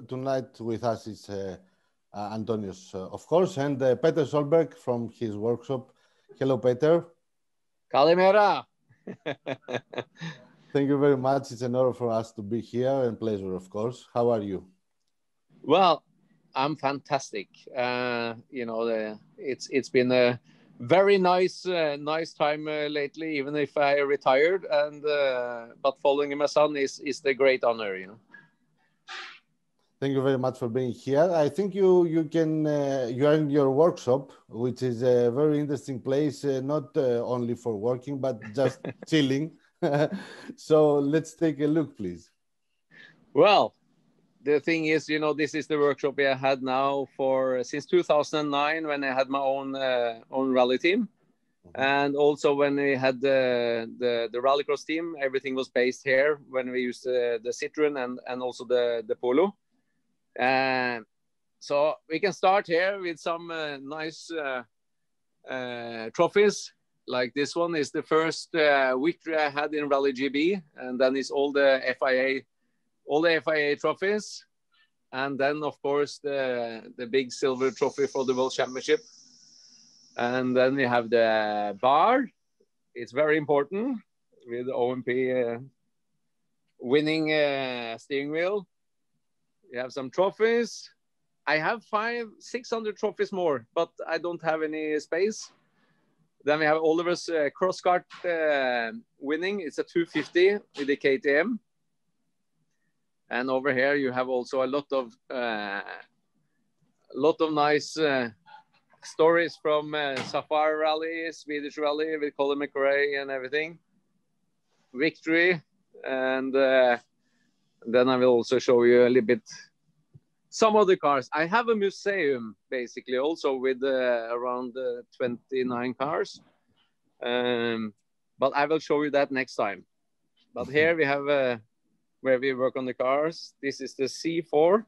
tonight with us is Antonios, of course, and Pέτερ Σόλμπεργκ from his workshop. Hello, Pέτερ. Kalimera. Thank you very much. It's an honor for us to be here and pleasure, of course. How are you? Well, I'm fantastic. You know, it's been a very nice time lately, even if I retired. And but following my son is the great honor, you know. Thank you very much for being here. I think you are in your workshop, which is a very interesting place, not only for working, but just chilling. So let's take a look, please. Well, the thing is, you know, this is the workshop I had now since 2009, when I had my own rally team. And also when we had the rallycross team, everything was based here when we used the Citroen and also the Polo. So we can start here with some nice trophies. Like this one is the first victory I had in Rally GB, and then it's all the FIA trophies, and then of course the big silver trophy for the World Championship, and then we have the bar. It's very important with OMP winning steering wheel. We have some trophies. I have 600 trophies more, but I don't have any space. Then we have Oliver's cross kart winning. It's a 250 with the KTM. And over here you have also a lot of nice stories from Safari Rally, Swedish Rally with Colin McRae and everything. Victory. And then I will also show you a little bit some of the cars. I have a museum basically also with around 29 cars. But I will show you that next time. But here we have where we work on the cars. This is the C4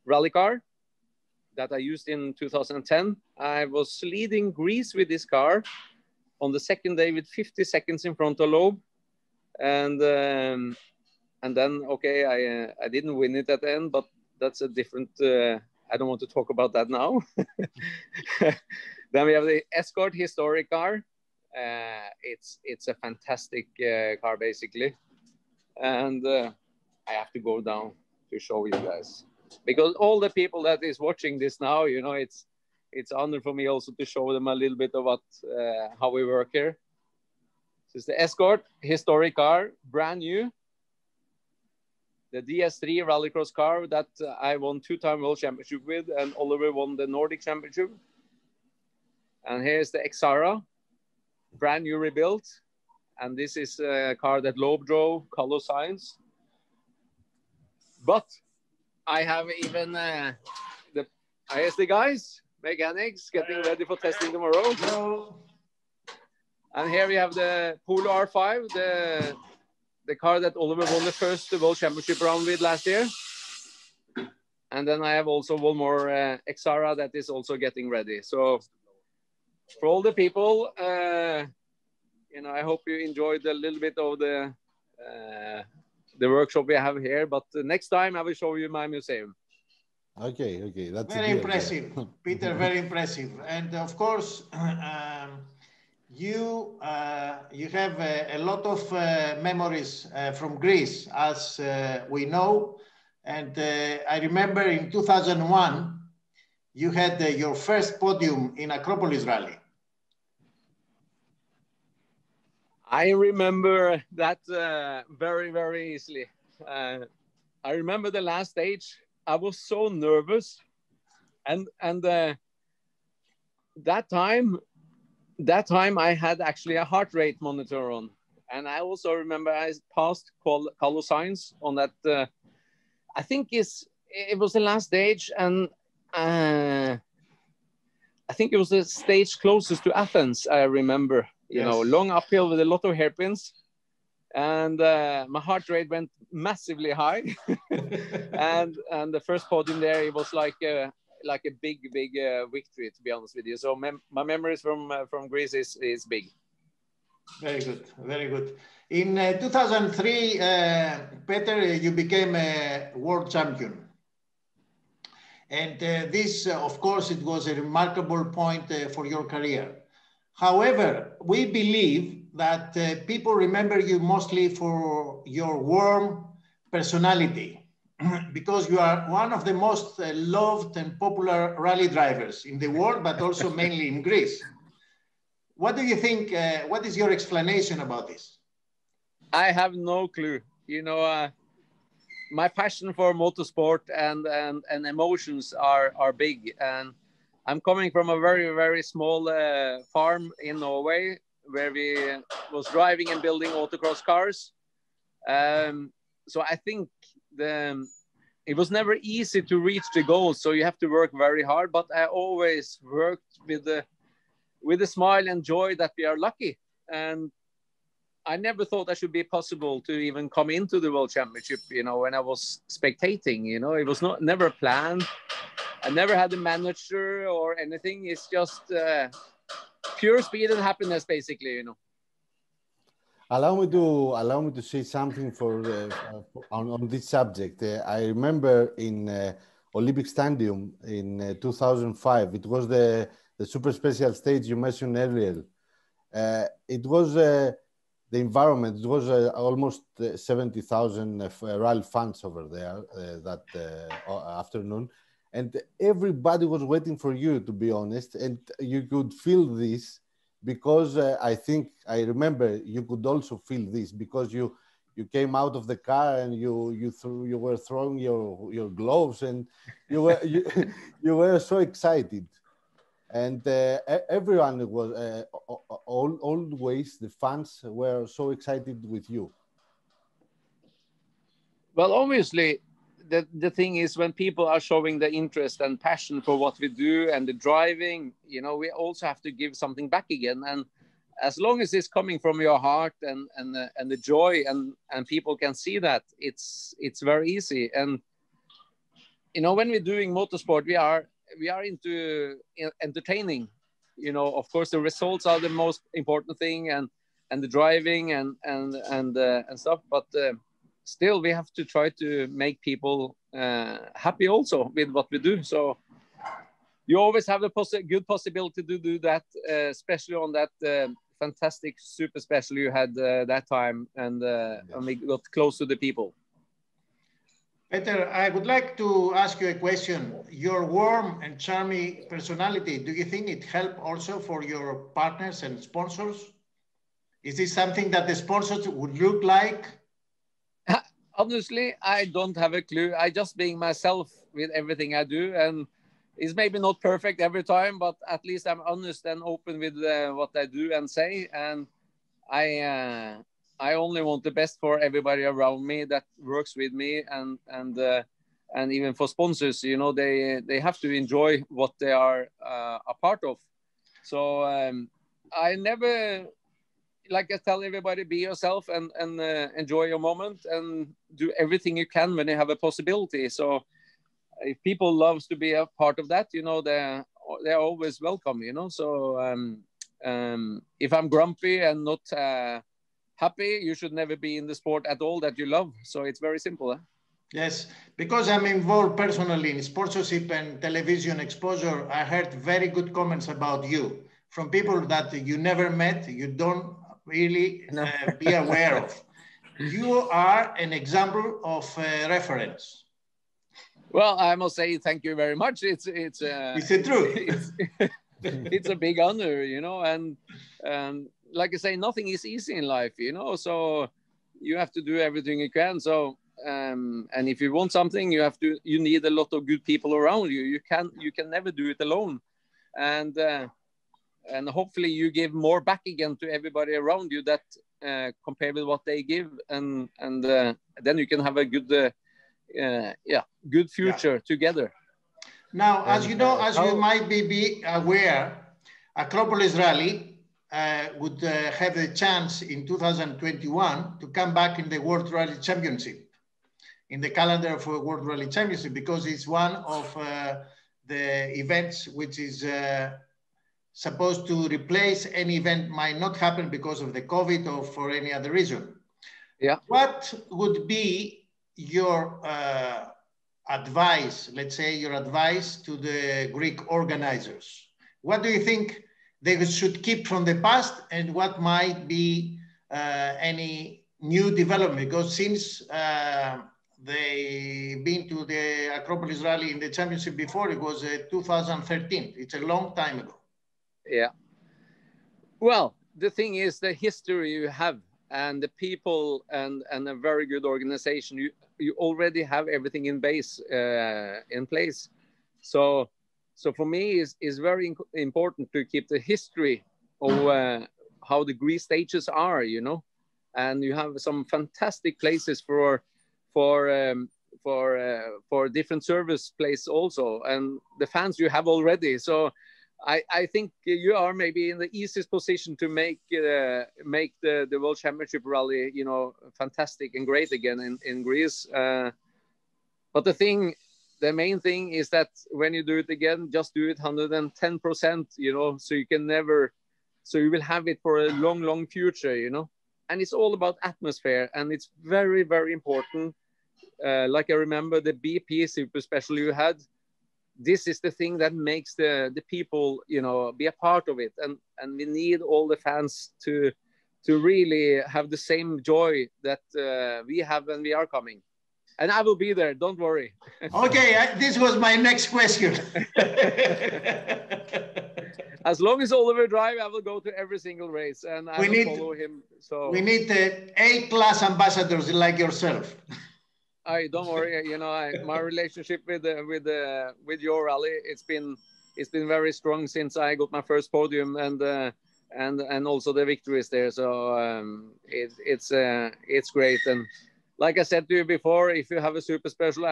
rally car that I used in 2010. I was leading Greece with this car on the second day with 50 seconds in front of Loeb. And then, okay, I didn't win it at the end, but that's a different, I don't want to talk about that now. Then we have the Escort historic car. It's a fantastic car, basically. And I have to go down to show you guys. Because all the people that is watching this now, you know, it's honor for me also to show them a little bit of how we work here. This is the Escort historic car, brand new. The DS3 rallycross car that I won 2-time World Championship with, and Oliver won the Nordic Championship. And here's the Xara, brand new rebuilt. And this is a car that Loeb drove, Carlos Sainz. But I have even here's the guys, mechanics, getting ready for testing tomorrow. Hello. And here we have the Polo R5, the car that Oliver won the first World Championship round with last year. And then I have also one more Xara that is also getting ready. So for all the people, you know, I hope you enjoyed a little bit of the workshop we have here. But next time I will show you my museum. Okay, that's very impressive, Peter. Very impressive, and of course. You have a lot of memories from Greece, as we know. And I remember in 2001, you had your first podium in Acropolis Rally. I remember that very, very easily. I remember the last stage. I was so nervous. And that time I had actually a heart rate monitor on. And I also remember I passed Carlos Sainz on that. I think it was the last stage, and I think it was the stage closest to Athens, I remember. You know, long uphill with a lot of hairpins. And my heart rate went massively high. and the first podium there, it was like a big victory, to be honest with you. So my memories from Greece is big. Very good, very good. In 2003, Peter, you became a world champion. And this, of course, it was a remarkable point for your career. However, we believe that people remember you mostly for your warm personality, because you are one of the most loved and popular rally drivers in the world, but also mainly in Greece. What do you think? What is your explanation about this? I have no clue. You know, my passion for motorsport and emotions are big. And I'm coming from a very, very small farm in Norway where we was driving and building autocross cars. So I think it was never easy to reach the goal. So you have to work very hard. But I always worked with a smile and joy that we are lucky. And I never thought that should be possible to even come into the World Championship, you know, when I was spectating, you know, it was never planned. I never had a manager or anything. It's just pure speed and happiness, basically, you know. Allow me to say something on this subject. I remember in Olympic Stadium in 2005, it was the super special stage you mentioned earlier. It was the environment. It was almost 70,000 rally fans over there that afternoon. And everybody was waiting for you, to be honest. And you could feel this because I remember you could also feel this because you came out of the car and you were throwing your gloves and you were so excited. And everyone was, always the fans were so excited with you. Well, obviously, the thing is when people are showing the interest and passion for what we do and the driving, you know, we also have to give something back again. And as long as it's coming from your heart and the joy and people can see that, it's very easy. And, you know, when we're doing motorsport, we are into entertaining. You know, of course, the results are the most important thing and the driving and stuff. But still, we have to try to make people happy also with what we do. So you always have a good possibility to do that, especially on that fantastic super special you had that time. And we got close to the people. Peter, I would like to ask you a question. Your warm and charming personality, do you think it helped also for your partners and sponsors? Is this something that the sponsors would look like? Honestly, I don't have a clue. I just being myself with everything I do. And it's maybe not perfect every time, but at least I'm honest and open with what I do and say. And I only want the best for everybody around me that works with me and even for sponsors, you know, they have to enjoy what they are a part of. So I never, like I tell everybody, be yourself and enjoy your moment and do everything you can when you have a possibility. So if people loves to be a part of that, you know, they're always welcome, you know. So if I'm grumpy and not happy, you should never be in the sport at all that you love. So it's very simple. Yes, because I'm involved personally in sponsorship and television exposure, I heard very good comments about you from people that you never met, you don't really be aware of. You are an example of reference. Well, I must say thank you very much. It's the truth. It's a big honor, you know, and like I say, nothing is easy in life, you know, so you have to do everything you can. So and if you want something, you need a lot of good people around you. You can never do it alone. And hopefully you give more back again to everybody around you that compare with what they give, and then you can have a good future together. Now, as you know, as you might be aware, Acropolis Rally would have a chance in 2021 to come back in the World Rally Championship, in the calendar for World Rally Championship, because it's one of the events which is supposed to replace any event might not happen because of the COVID or for any other reason. Yeah. What would be your advice, let's say your advice to the Greek organizers? What do you think they should keep from the past, and what might be any new development? Because since they've been to the Acropolis Rally in the championship before, it was 2013. It's a long time ago. Yeah. Well, the thing is the history you have and the people and a very good organization. You already have everything in place. So for me, it's very important to keep the history of how the Greece stages are, you know, and you have some fantastic places for different service places also, and the fans you have already. So I think you are maybe in the easiest position to make the World Championship Rally, you know, fantastic and great again in Greece. But the main thing is that when you do it again, just do it 110%, you know, so you will have it for a long future, you know. And it's all about atmosphere, and it's very, very important. Like I remember the BP Super Special you had. This is the thing that makes the people, you know, be a part of it, and we need all the fans to really have the same joy that we have when we are coming. And I will be there, don't worry. Okay, this was my next question. As long as Oliver drive, I will go to every single race, and I will follow him. So we need A-class ambassadors like yourself. Don't worry. You know, my relationship with your rally, it's been very strong since I got my first podium, and also the victories there. So it's great. And like I said to you before, if you have a super special,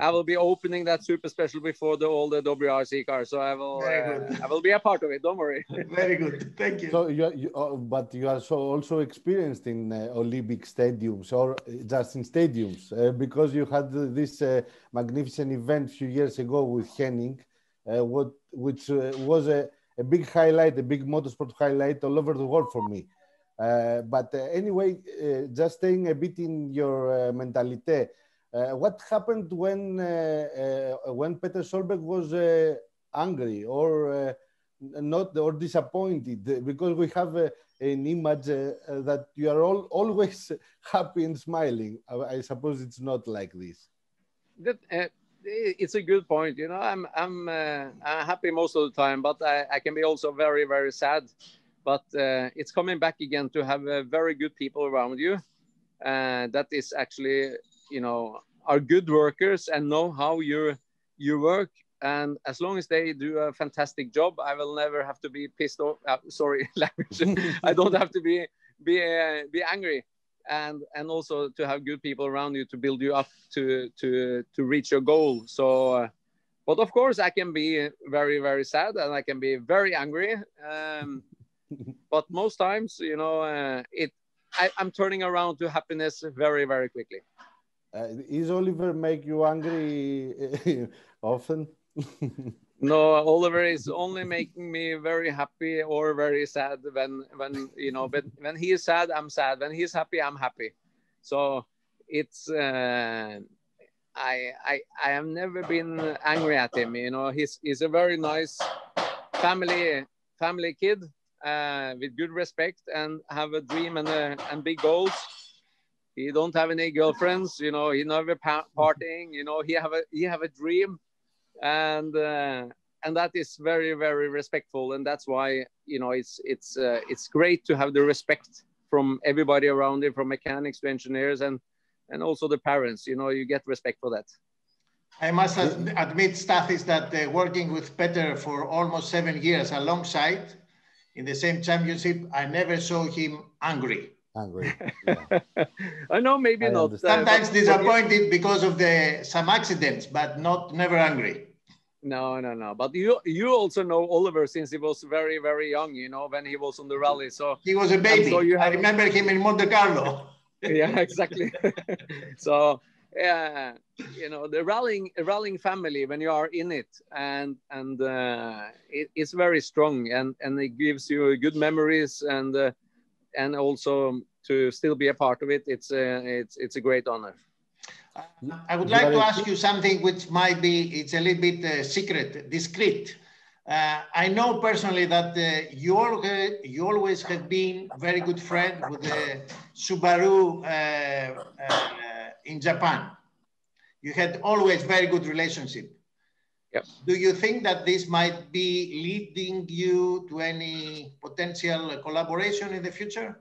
I will be opening that super special before all the WRC cars. So I will be a part of it. Don't worry. Very good. Thank you. So but you are also experienced in Olympic stadiums, or just in stadiums, because you had this magnificent event a few years ago with Henning, which was a big highlight, a big motorsport highlight all over the world for me. But anyway, just staying a bit in your mentality. What happened when Pέτερ Σόλμπεργκ was angry or not, or disappointed? Because we have an image that you are always happy and smiling. I suppose it's not like this. It's a good point. You know, I'm happy most of the time, but I can be also very, very sad. But it's coming back again to have very good people around you. That is actually, you know, are good workers and know how you work. And as long as they do a fantastic job, I will never have to be pissed off. Sorry, language. I don't have to be angry. And also to have good people around you to build you up to reach your goal. So, but of course I can be very, very sad, and I can be very angry. But most times, you know, I'm turning around to happiness very, very quickly. Is Oliver make you angry often? No, Oliver is only making me very happy or very sad when you know, but when he is sad, I'm sad. When he's happy, I'm happy. So it's I have never been angry at him. You know, he's a very nice family kid with good respect and have a dream and big goals. He don't have any girlfriends, you know. He never partying, you know. He have a dream, and that is very, very respectful, and that's why, you know, it's great to have the respect from everybody around him, from mechanics to engineers, and also the parents. You know, you get respect for that. I must admit, Stathis, that working with Pέter for almost 7 years alongside in the same championship, I never saw him angry. Yeah. I know, maybe not. Sometimes disappointed because of some accidents, but never angry. No. But you also know Oliver since he was very, very young, you know, when he was on the rally. So he was a baby. So I remember him in Monte Carlo. Yeah, exactly. So you know, the rallying family, when you are in it, and it's very strong, and it gives you good memories, and also to still be a part of it, it's a great honor. I would like to ask you something which might be, it's a little bit secret, discreet. I know personally that you always have been very good friend with the Subaru in Japan. You had always very good relationship. Yep. Do you think that this might be leading you to any potential collaboration in the future?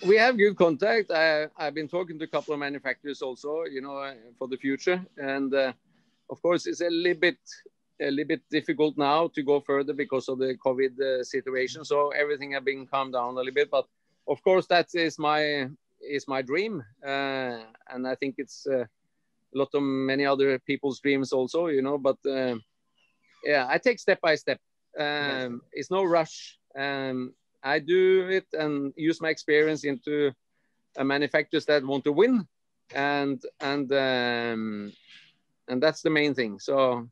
We have good contact. I've been talking to a couple of manufacturers also, you know, for the future. And of course, it's a little bit difficult now to go further because of the COVID situation. So everything has been calmed down a little bit. But of course, that is my dream. And I think it's a lot of many other people's dreams also, you know. But yeah, I take step by step. It's no rush. I do it and use my experience into manufacturers that want to win, and that's the main thing. So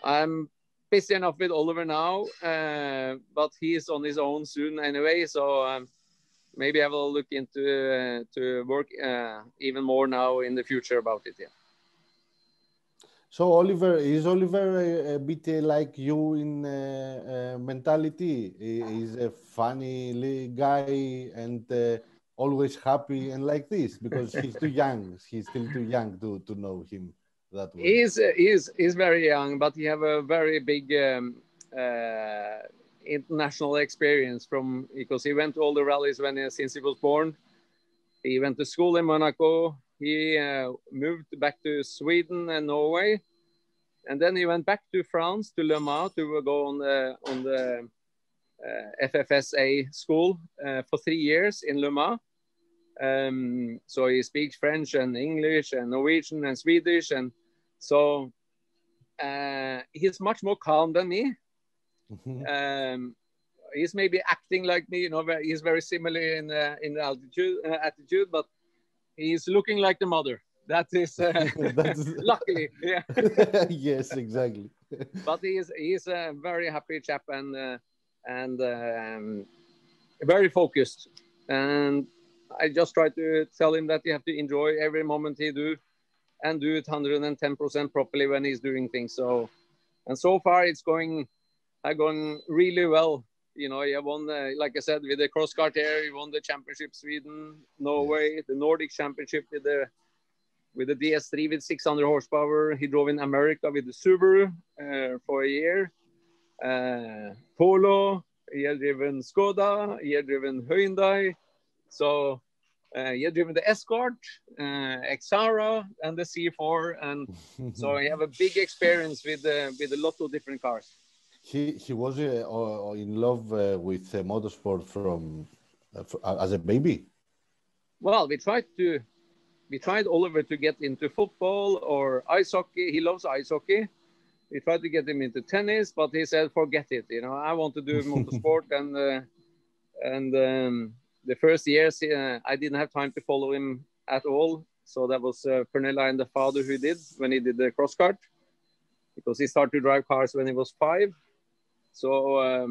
I'm busy enough with Oliver now, but he is on his own soon anyway. So maybe I will look into to work even more now in the future about it. Yeah. So is Oliver a bit like you in mentality? He's a funny guy and always happy and like this, because he's too young. He's still too young to know him that way. He's very young, but he have a very big international experience because he went to all the rallies since he was born. He went to school in Monaco. He moved back to Sweden and Norway, and then he went back to France, to Le Mans, to go on the FFSA school for 3 years in Le Mans. So he speaks French and English and Norwegian and Swedish, and so he's much more calm than me. He's maybe acting like me, you know. He's very similar in the attitude, but he's looking like the mother. That is luckily, yeah. Yes, exactly. But he's a very happy chap and very focused. And I just try to tell him that you have to enjoy every moment he do, and do it 110% properly when he's doing things. So, and so far it's going really well. You know, he won, like I said, with the cross kart here, he won the championship Sweden, Norway, yes, the Nordic championship with the DS3 with 600 horsepower. He drove in America with the Subaru for a year. Polo, he had driven Skoda, he had driven Hyundai. So he had driven the Escort, Xara, and the C4. And so he have a big experience with a lot of different cars. He was in love with motorsport from as a baby. Well, we tried Oliver to get into football or ice hockey. He loves ice hockey. We tried to get him into tennis, but he said, "Forget it. You know, I want to do motorsport." and the first years I didn't have time to follow him at all. So that was Pernilla and the father who did when he did the cross kart, because he started to drive cars when he was 5. So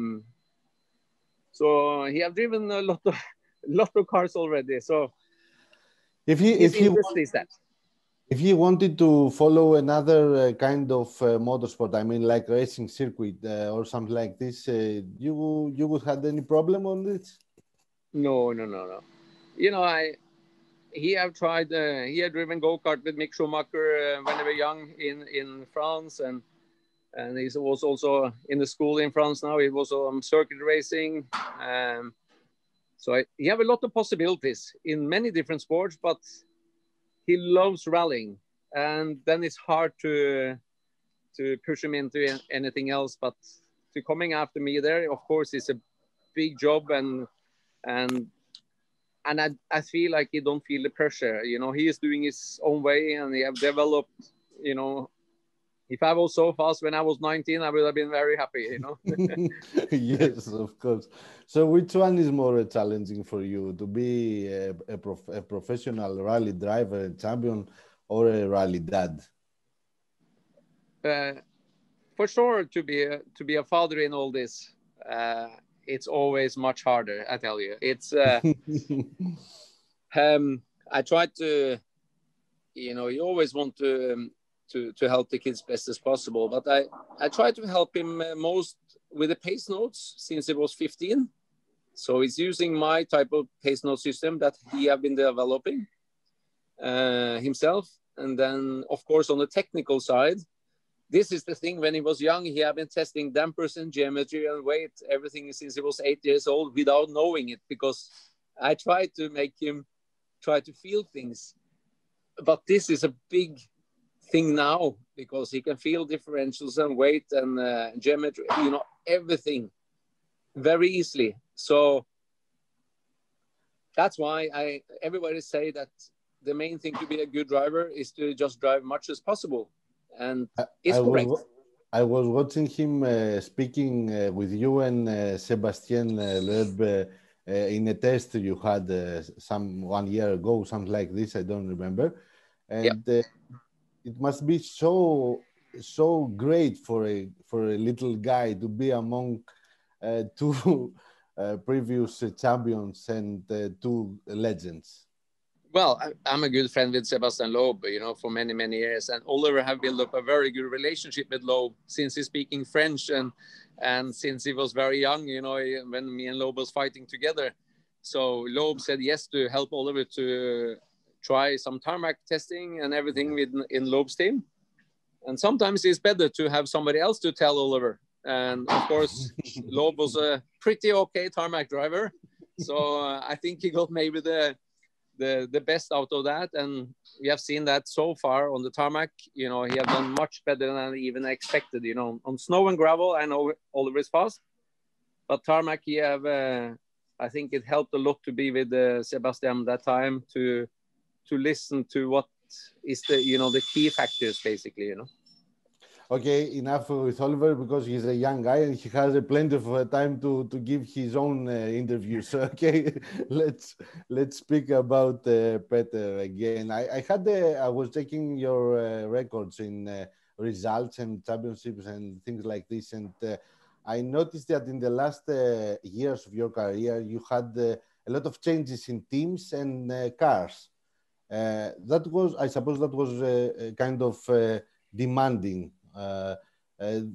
he have driven a lot of cars already. So if he wanted to follow another kind of motorsport, I mean, like racing circuit or something like this, you would have any problem on this? No. You know, he had driven go-kart with Mick Schumacher when they were young in France, and he was also in the school in France now. He was on circuit racing. So he have a lot of possibilities in many different sports, but he loves rallying. And then it's hard to push him into anything else. But to coming after me there, of course, it's a big job. And I feel like he don't feel the pressure. You know, he is doing his own way, and he have developed, you know. If I was so fast when I was 19, I would have been very happy, you know. Yes, of course. So which one is more challenging for you, to be a professional rally driver and champion, or a rally dad? For sure, to be a father in all this, it's always much harder, I tell you. It's I tried to, you know, you always want to help the kids best as possible, but I tried to help him most with the pace notes since he was 15. So he's using my type of pace note system that he have been developing himself. And then, of course, on the technical side, this is the thing. When he was young, he had been testing dampers and geometry and weight, everything since he was 8 years old without knowing it, because I tried to make him try to feel things. But this is a big thing now, because he can feel differentials and weight and geometry, you know, everything very easily. So that's why everybody say that the main thing to be a good driver is to just drive much as possible. And it's correct. I was watching him speaking with you and Sébastien Loeb in a test you had 1 year ago, something like this, I don't remember. And it must be so great for a little guy to be among two previous champions and two legends. Well, I'm a good friend with Sébastien Loeb, you know, for many, many years. And Oliver have built up a very good relationship with Loeb since he's speaking French and since he was very young, you know, when me and Loeb was fighting together. So Loeb said yes to help Oliver to try some tarmac testing and everything in Loeb's team. And sometimes it's better to have somebody else to tell Oliver. And of course, Loeb was a pretty okay tarmac driver. So I think he got maybe the best out of that, and we have seen that so far on the tarmac. You know, he have done much better than I even expected. You know, on snow and gravel, I know Oliver is fast, but tarmac, he have. I think it helped a lot to be with Sébastien that time to listen to what is the key factors basically. You know. Okay, enough with Oliver, because he's a young guy and he has plenty of time to give his own interviews. Okay, let's speak about Peter again. I was checking your records in results and championships and things like this, and I noticed that in the last years of your career, you had a lot of changes in teams and cars. I suppose that was kind of demanding.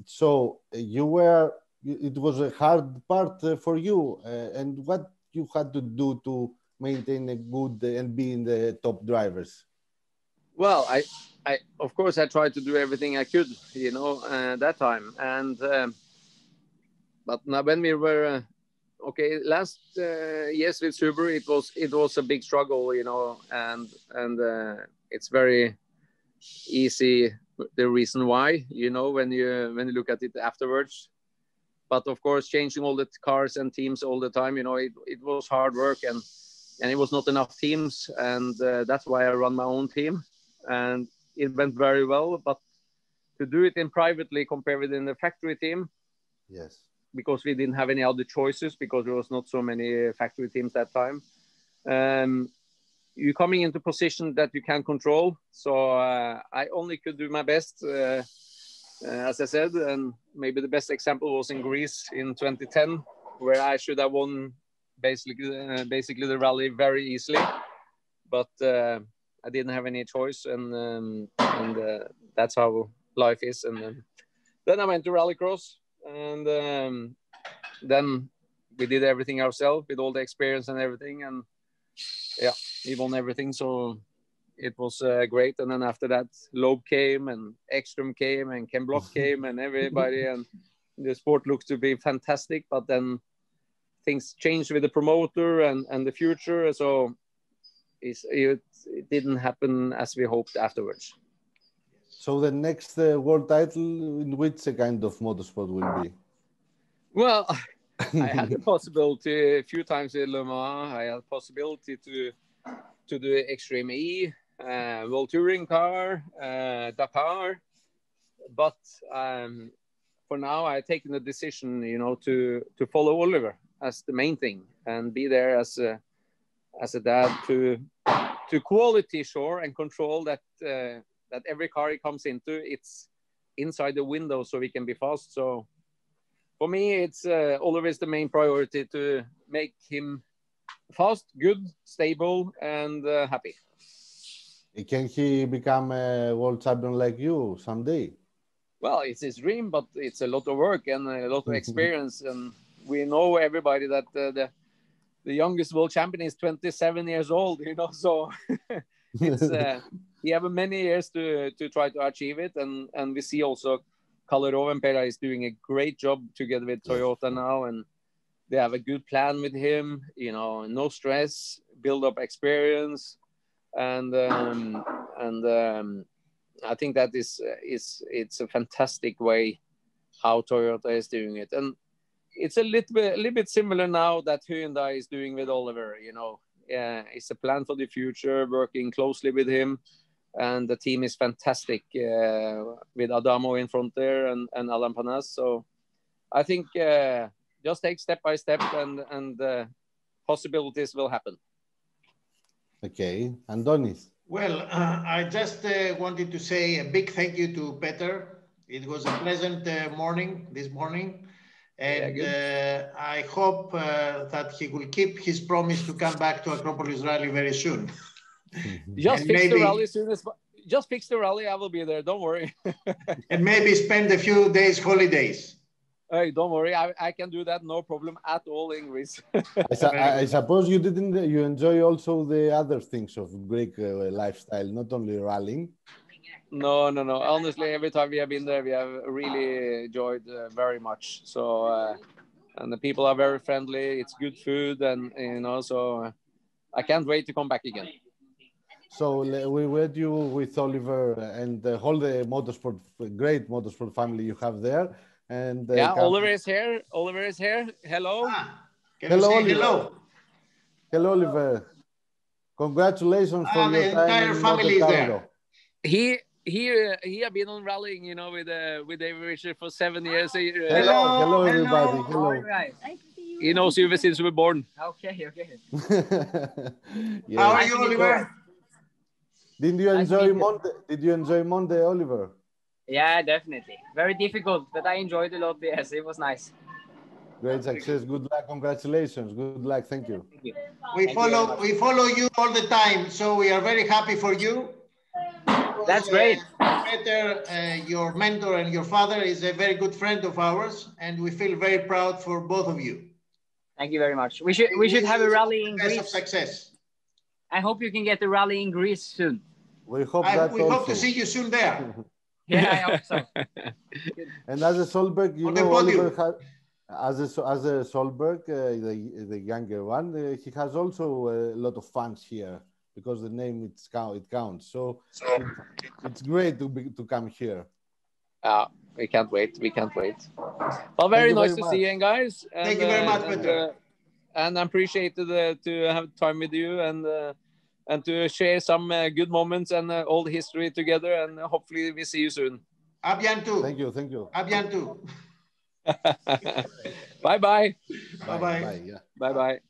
So it was a hard part for you, and what you had to do to maintain a good and be in the top drivers? Well, I of course I tried to do everything I could, you know, that time. And but now when we were last years with Subaru, it was a big struggle, you know, and it's very easy. The reason why, you know, when you look at it afterwards. But of course, changing all the cars and teams all the time, you know, it was hard work, and it was not enough teams, and that's why I run my own team, and it went very well. But to do it in privately compared with in the factory team, yes, because we didn't have any other choices, because there was not so many factory teams that time. You're coming into position that you can't control. So I only could do my best, as I said, and maybe the best example was in Greece in 2010, where I should have won basically the rally very easily, but I didn't have any choice, and that's how life is. And then I went to Rallycross, and then we did everything ourselves with all the experience and everything, and yeah, he won everything, so it was great. And then after that, Loeb came, and Ekström came, and Ken Block came, and everybody, and the sport looked to be fantastic. But then things changed with the promoter and the future, so it didn't happen as we hoped afterwards. So the next world title, in which kind of motorsport will be? Well, I had the possibility a few times in Le Mans. I had the possibility to do Extreme E, World Touring Car, Dakar. But for now, I've taken the decision, you know, to follow Oliver as the main thing, and be there as a dad to quality sure and control that every car he comes into, it's inside the window so he can be fast. So for me, it's always the main priority to make him fast, good, stable, and happy. Can he become a world champion like you someday? Well, it's his dream, but it's a lot of work and a lot of experience. And we know everybody that the youngest world champion is 27 years old, you know, so it's he have many years to try to achieve it. And we see also Kalle Rovanperä is doing a great job together with Toyota now, and they have a good plan with him, you know, no stress, build up experience. And I think that it's a fantastic way how Toyota is doing it. And it's a little bit similar now that Hyundai is doing with Oliver, you know. It's a plan for the future, working closely with him. And the team is fantastic with Adamo in front there and Alan Panas. So I think just take step by step and possibilities will happen. Okay. Andonis. Well, I just wanted to say a big thank you to Peter. It was a pleasant morning this morning. And I hope that he will keep his promise to come back to Acropolis Rally very soon. Just fix the rally soon as just fix the rally. I will be there. Don't worry. And maybe spend a few days holidays. Hey, don't worry. I can do that. No problem at all in Greece. I suppose you enjoy also the other things of Greek lifestyle, not only rallying. No. Honestly, every time we have been there, we have really enjoyed very much. So, and the people are very friendly. It's good food, and you know, so I can't wait to come back again. So we met you with Oliver and the whole great motorsport family you have there. And Oliver is here. Oliver is here. Hello. Hello, Oliver. Hello, Oliver. Congratulations for your time in Monte Carlo. He have been on rallying, you know, with David Richard for 7 years. Hello, everybody. Hello. He knows you since we were born. Okay. How are you, Oliver? Did you enjoy Monday, Oliver? Yeah, definitely. Very difficult, but I enjoyed a lot. Yes, it was nice. Great success. Good luck. Congratulations. Good luck. Thank you. Thank you. We follow you all the time, so we are very happy for you. That's great. Peter, your mentor and your father is a very good friend of ours, and we feel very proud for both of you. Thank you very much. We should have a rally in Greece. Of success. I hope you can get the rally in Greece soon. We hope to see you soon there. Yeah, I hope so. And as a Solberg, you know, Oliver has, as a Solberg, the younger one, he has also a lot of fans here because the name it counts. So it's great to come here. We can't wait. Well, very nice to see you guys. And, thank you very much, Peter. And I appreciate to have time with you and to share some good moments and old history together. And hopefully we see you soon. A bientôt. Thank you. A bientôt. Bye-bye. Bye-bye. Bye.